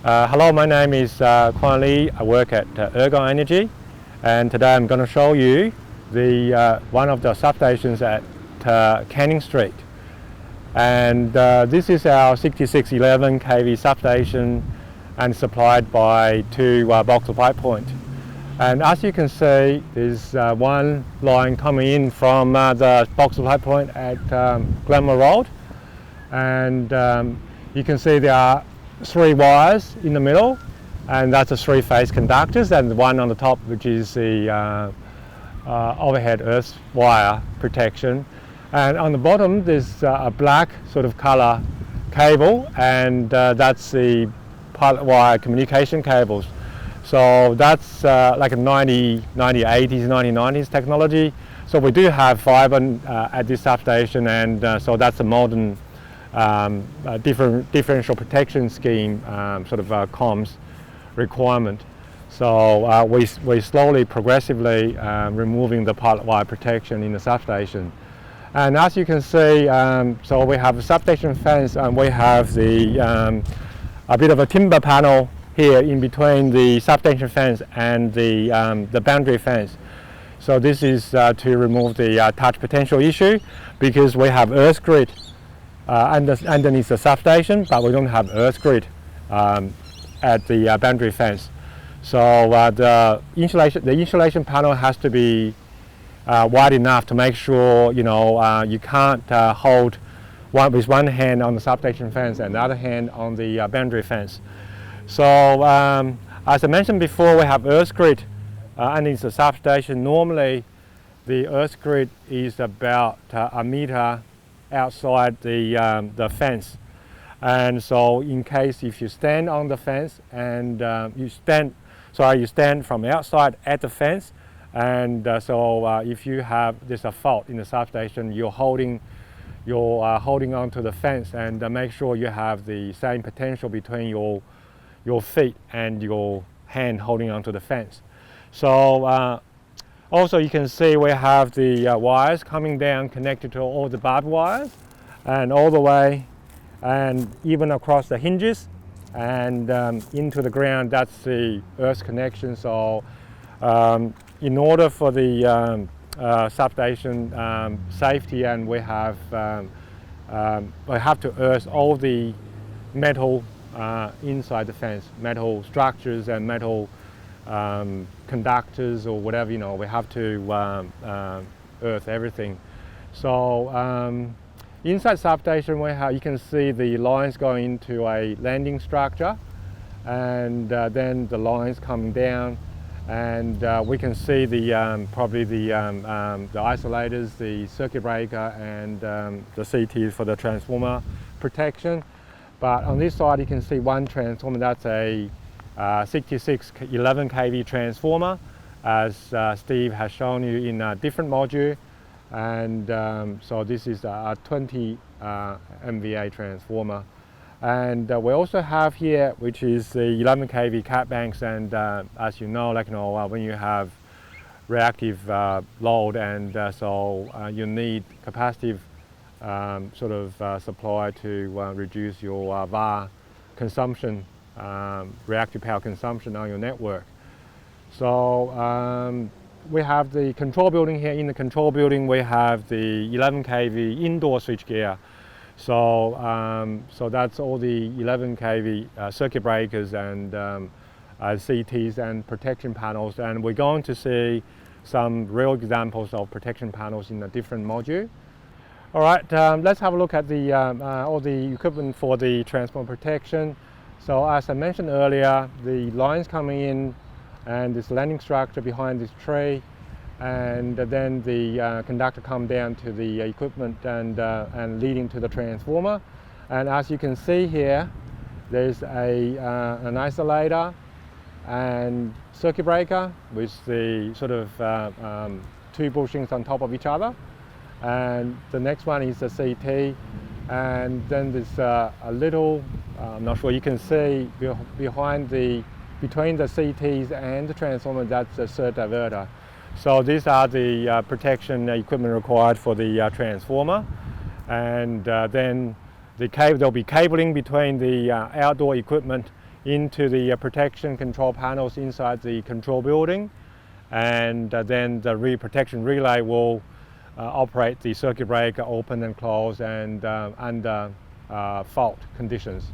Hello, my name is Quan Lee. I work at Ergon Energy, and today I'm going to show you one of the substations at Canning Street. And this is our 6611 kV substation and supplied by two Vauxhall Pipe Point. And as you can see, there's one line coming in from the Vauxhall Pipe Point at Glenmore Road, and you can see there are three wires in the middle, and that's the three-phase conductors, and the one on the top, which is the overhead earth wire protection. And on the bottom there's a black sort of color cable, and that's the pilot wire communication cables. So that's like a 80s, 90s technology. So we do have fiber at this substation, and so that's a modern differential protection scheme sort of comms requirement. So we slowly, progressively removing the pilot wire protection in the substation. And as you can see, so we have a substation fence, and we have a bit of a timber panel here in between the substation fence and the boundary fence. So this is to remove the touch potential issue, because we have earth grid underneath the substation, but we don't have earth grid at the boundary fence. So the insulation panel has to be wide enough to make sure you can't hold with one hand on the substation fence and the other hand on the boundary fence. So as I mentioned before, we have earth grid underneath the substation. Normally the earth grid is about a meter outside the fence, and so in case if you stand on the fence and you stand from outside at the fence, and if there's a fault in the substation, you're holding onto the fence, and make sure you have the same potential between your feet and your hand holding onto the fence. So also you can see we have the wires coming down connected to all the barbed wires, and all the way and even across the hinges and into the ground. That's the earth connection. So in order for the substation safety, and we have to earth all the metal inside the fence, metal structures and metal conductors or whatever, we have to earth everything. So inside substation you can see the lines going into a landing structure, and then the lines coming down, and we can see probably the isolators, the circuit breaker, and the CT for the transformer protection. But on this side you can see one transformer. That's a 6611 kV transformer, as Steve has shown you in a different module, and so this is a 20 MVA transformer. And we also have here, which is the 11 kV cat banks, and as you know, when you have reactive load, and so you need capacitive supply to reduce your VAR consumption, reactive power consumption on your network. So we have the control building here. In the control building we have the 11 kV indoor switchgear. So that's all the 11 kV circuit breakers and CTs and protection panels, and we're going to see some real examples of protection panels in a different module. All right, let's have a look at all the equipment for the transformer protection. So as I mentioned earlier, the lines coming in, and this landing structure behind this tree, and then the conductor come down to the equipment and leading to the transformer. And as you can see here, there's an isolator and circuit breaker with the two bushings on top of each other, and the next one is the CT, and then there's a little, I'm not sure you can see between the CTs and the transformer, that's a surge diverter. So these are the protection equipment required for the transformer, and then there'll be cabling between the outdoor equipment into the protection control panels inside the control building, and then the protection relay will operate the circuit breaker open and close and under fault conditions.